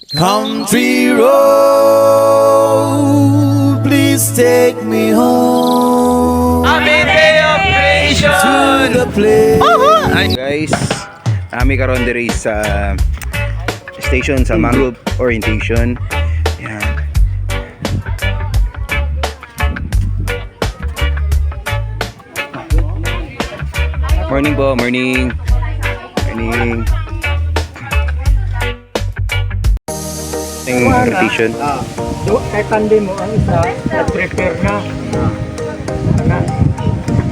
Country road, please take me home to the place. Hi guys, kami karon diri sa station sa Mangrove Orientation. Yan. Morning po, morning. Morning. Yung orientation. Kay tandi mo ang isa, nag-prepare na.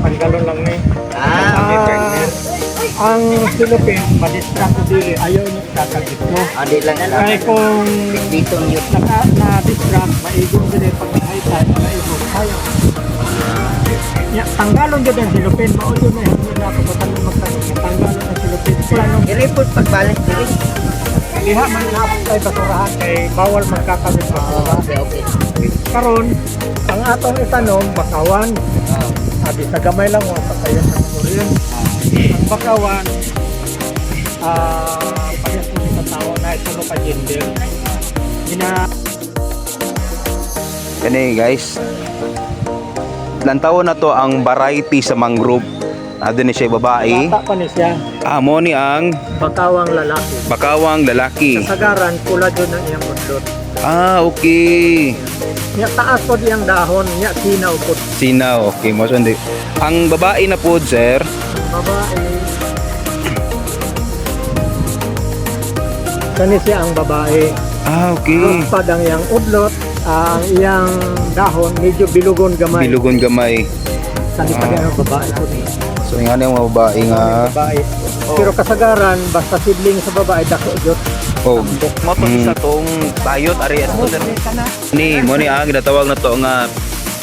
Panggalon lang ni. Ang Philippines, madistract ko dili, ayaw niya kakagit mo. Adi lang na Kaya kung dito yun. na-distract, maigong dili pag high tide, maigong ayaw. Tanggalon dyan ang Philippines, maulyo na yung nila ako patanong magtanong. Tanggalon ang Philippines. I-report pagbalik dito. Liha man naapos tayo basurahan kay bawal magkakagit basura. Okay. Karon ang atong itanong, bakawan. Sabi sa gamay lang, wala pa kayo sa kurin. Ang bakawan, parehas mo sa tao na ito ka gender. Kani guys. Lantaw na to ang variety sa mangrove. Adun ni siya babae. Bata pa ni siya, Amo ni ang bakawang lalaki. bakawang lalaki. Kasagaran, pula dyan ang iyang budlot. Okay. Nya taas po diyang dahon, nya sinaw po. Sinaw, okay. Mas hindi. Ang babae na po, sir. Ang babae, kani siya ang babae. Okay. Pag ang iyang udlot, ang iyang dahon, medyo bilugon gamay. Bilugon gamay. Sani pa din ang babae po niya. So nga yung mga babae nga. Babae. Pero kasagaran, basta sibling sa babae, dako jud. Oh. Mo to isa tong bayot ari ato sir. Ni mo ni ang ginatawag na to nga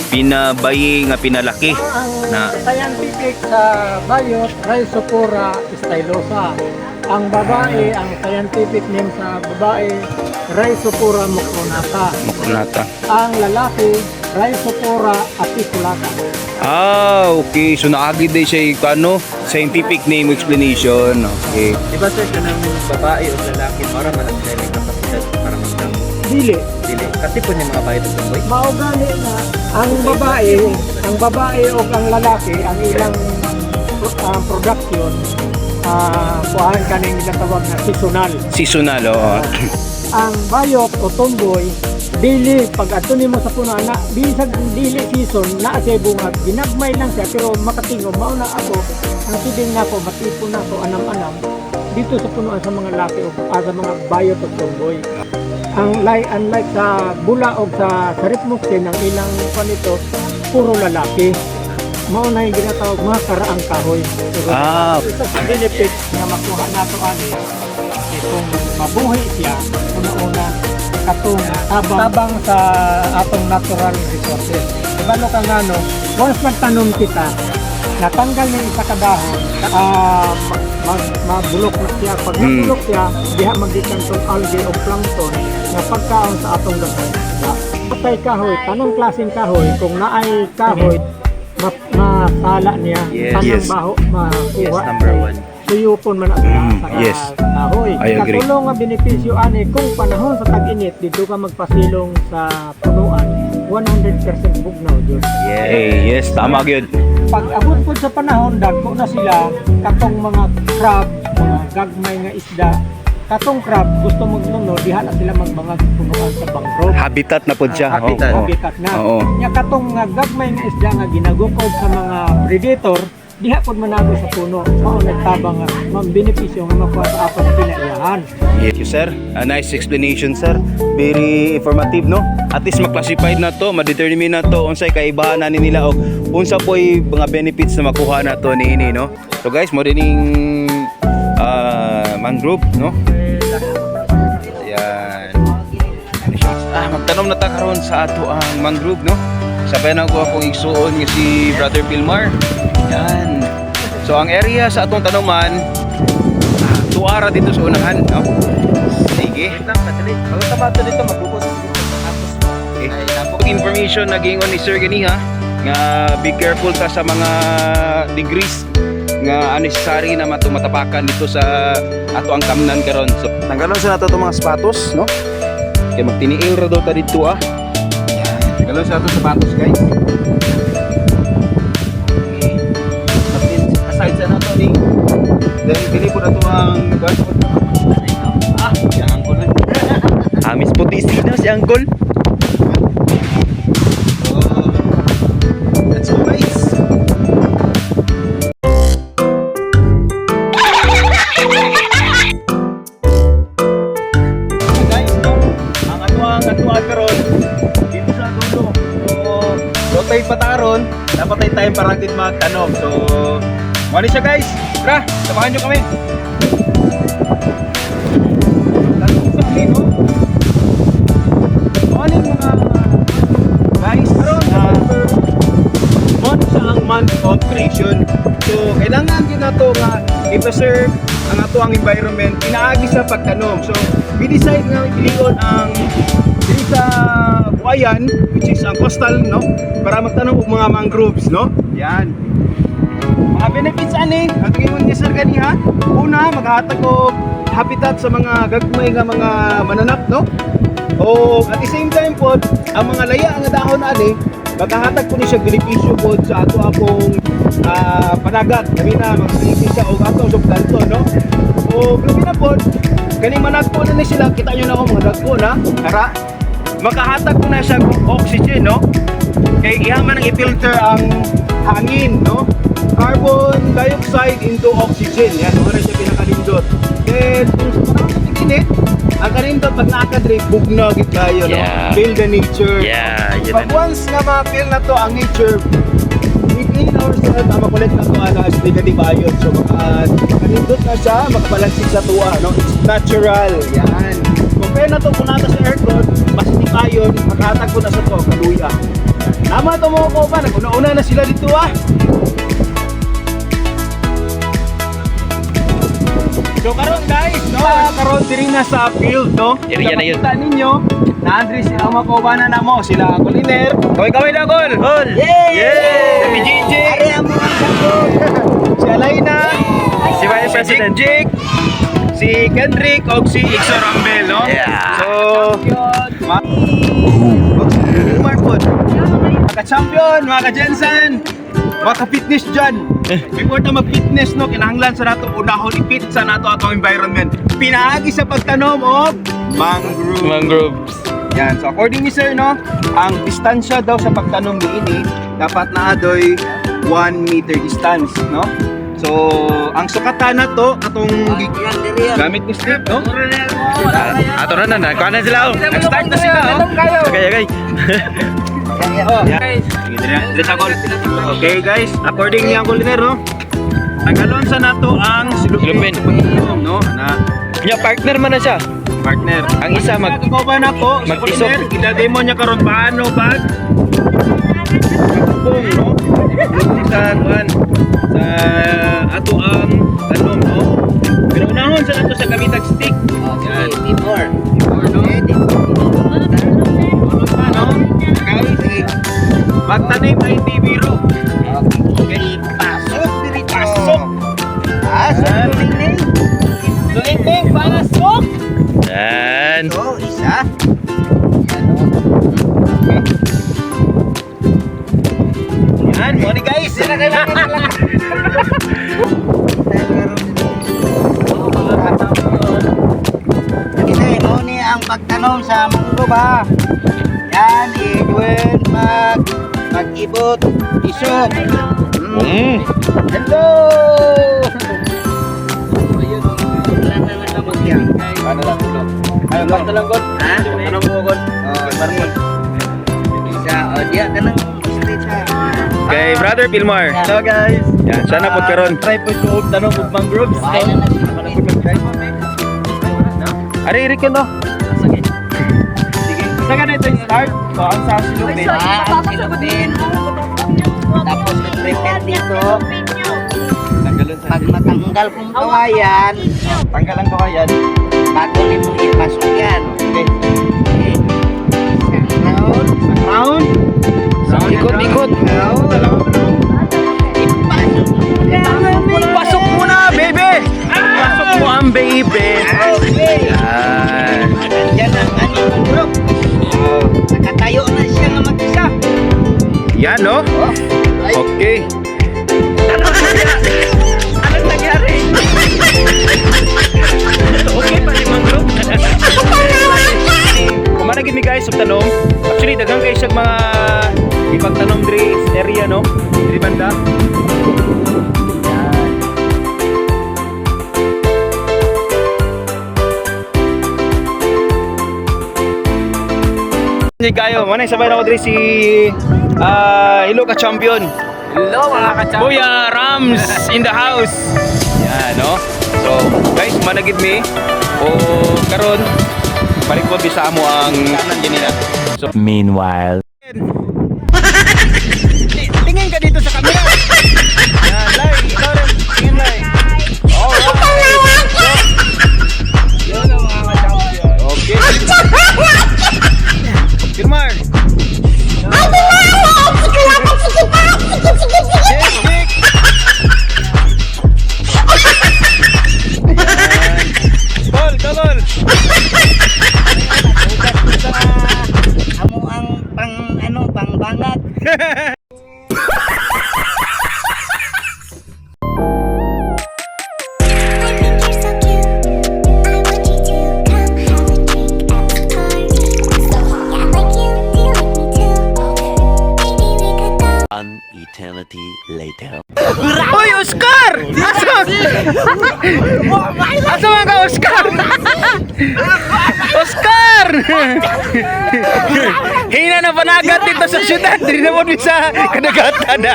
pinabayi nga pinalaki. Ang Na- scientific sa bayot, Rhizopora stylosa. Ang babae, ang scientific name sa babae, Rhizopora mucronata. Makunata. Ang lalaki, Rhizopora apiculata. Okay. So naagi din siya yung ano, scientific name explanation. Okay. Di ba sir kanang babae o lalaki para man ang may kapasidad para magdamo. Dili. Dili. Kasi po ni mga bayot ng boy. Maugani na ang babae o ang lalaki, ang ilang production, kuhaan kaning ginatawag na seasonal. Seasonal, oo. Ang bayot o tomboy, dili pag ato nimo sa puno na bisag dili season na siya bungag, ginagmay lang siya pero makatingog mao na ako ang siding nako matipon nako anam-anam dito sa punuan sa mga laki o sa mga bayot o tomboy. Unlike sa bula o sa ripmuksin, ang ilang panito puro lalaki. Mao na yung ginatawag mga karaang kahoy. Isa sa benefits na makuha nato ani kung mabuhay siya, una-una katong tabang sa atong natural resources. Diba no kang ano, once magtanom kita, natanggal ng isa ka dahon, mabulok na siya. Pag mabulok siya, diha magikan tong algae o plankton na pagkaon sa atong dagat. Patay kahoy, tanong klaseng kahoy, kung naay kahoy, masala niya, tanong Yes. baho, Yes, makuha. number 1. Suyupon man sa yes. kahoy. I agree. Katulong nga benepisyo ani kung panahon sa tag-init dito ka magpasilong sa punuan 100% bugnaw jud. Yes, tama gyud. Pag abot po sa panahon dagko na sila katong mga crab, mga gagmay nga isda. Katong crab gusto magnuno diha na sila magmangag punuan sa mangrove. Habitat na po siya. Habitat. Oo. Habitat na. Oo. Nya katong nga gagmay nga isda nga ginagukod sa mga predator diha pod manago sa puno. Mao nagtabang nga benepisyo nga makuha sa atong pinaiyahan. Yes, you, sir. A nice explanation, sir. Very informative, no? At least ma-classified na to, ma-determine na to unsay kaibahan na nila o unsa po'y mga benefits na makuha na to niini, no? So guys, mo dining mangrove, no? Ayan. Magtanom na ta karon sa ato ang mangrove, no? Sabay na ko akong igsuon nga si Brother Pilmar. Yan. So ang area sa atong tanuman, tuara dito sa unahan, no? Sige. Lang madali. Pag tabato dito magbubot dito sa tapos. Okay. Information na gingon ni Sir Ganiha nga be careful sa mga degrees nga unnecessary na matapakan dito sa ato ang kamnan karon. So tanggalon sa nato itong mga sapatos, no? Kaya magtiniil ra daw ta dito ah. Galon sa ato sapatos guys. Okay. Aside sa nato ni dahil pili po na to ang gasot. Si Angkol. Amis puti sino si Angkol. Let's go guys. Guys, no? Ang atuang karon dito sa dulo. So tayo pataron, dapat tayo time para din magtanong. So, mali siya guys. Tara, samahan nyo kami. Tanong sa amin, no? Morning mga guys, karon month sa ang month of creation. So, kailangan din nato nga i-preserve ang ato ang environment pinaagi sa pagtanom. So, we decide nga iligon ang dili sa buhayan, which is ang coastal, no? Para magtanom og mga mangroves, no? Yan. Mga benefits ani, ang tingin ni Sir ganiha. Una, maghatag og habitat sa mga gagmay nga mga mananap, no? O at the same time po, ang mga laya nga dahon ani, maghahatag po ni siya benepisyo po sa ato akong panagat. Kami na magsilisi siya og ato sa planto, no? O grabe na po, kani managpo na ni sila, kita nyo na ako mga nagpo na, tara, makahatag po na siya ng oxygen, no? Kaya ihaman ang i-filter ang hangin, no? Carbon dioxide into oxygen, yan, wala siya pinakalimdot. Then, kung sa panahon ng init, ang kanindot pag nakakadre, bugnog it kayo, no? Feel the nature. Pag once nga ma-feel na to ang nature, within ourselves, makulit na to as negative ion. So, kanindot na siya, makabalansig sa tuwa, no? It's natural, yan. Compare na to kung nata sa aircon, positive ion, makahatag ko na sa to, kaluya. Tama to mga ko ba, nag-una-una na sila dito ah. So karon guys, no? Karon diri na sa field, no? Area na yun. Kita ninyo, naandri sila ang makubanan na mo, sila ang kuliner. Kaway na gol. Gol. Yay! Si JJ. Ari ang mga gol. Si Alaina, si Vice President Jake, si Kendrick og si Ixo Rambel, no? So, mga champion, mga Jensen, mga ka-fitness dyan. Before na mag-fitness, no, kinahanglan sa nato unahon i-fit sa nato atong environment. Pinaagi sa pagtanom of mangroves. Yan, so according ni Sir, no, ang distansya daw sa pagtanom ni ini dapat na adoy 1 meter distance, no? So, ang sukatan na to, atong gamit ni Steve, no? Ato na, nagkanan sila. Nag-start na sila, no? Okay. Okay guys, according ni ang kuliner, no? Tagalon sa nato ang silupin, no? Na Nya partner man na siya. partner. Ang isa magkukuban ako sa mag-isok. kuliner, ila-demo niya karon paano bag magkubong, no? Sa kuan sa ato ang tanom, no? Pero unahon sa nato sa kamitag stick. Yan. Before, no? Ano? Guys, magtanim ay hindi biro. Okay. Pasok. Tuling-ting, pasok. Yan. So, isa. Yan, money guys. Yan na kailangan. Ini ang pagtanom sa mangrove ha. Yan, Edwin, mag-ibot, isok. Hello! Ano lang ulo? Ano lang God? Ha? Ano mo God? Marmon. Isa, o diya ka ng street ha. Kay Brother Pilmar. Hello guys. Yan, sana po karon. Try po ito og tanong og mangroves. Ari iri ka no. Sige. Isa ka na ito yung start. So, ang sa silupin. Silupin. Tapos prepare dito. Tanggalon sa Pag matanggal kong kawayan, tanggalan ko kayan. bago rin mo ipasok yan. Okay. Round. Round. Ikot. Ipasok mo yan. Pasok mo na, baby! Pasok mo ang baby! Okay. Yan. Yan ang anong group. Yan, no? Okay. Anong nangyari? Okay pa ni Mangrove. Kumanagin mi guys og tanom. Actually daghang kay siya mga ipagtanom diri sa area no. Diri banda. Yan. Kayo, manay sabay na ko diri si Hello ka champion. Hello mga kachampion. Kuya Rams in the house. Yan, no? So, guys, managid mi. O karon balik ko bisa mo ang kanan din nila. So, Meanwhile. tingin ka dito sa camera. Yan, Lai, ikaw rin. Tingin, Lai. Alright. Yun ang mga kachampion. Okay. Firmar. Jake. Tol. Amo ang pangbangat. An eternity later. Uy, Oscar! Asa man ka, Oscar? Oscar! Hina na panagat dito sa syudad. Hindi na mo bisa kadagatan na.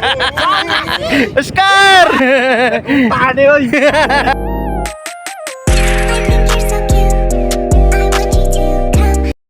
Oscar! Paano yun?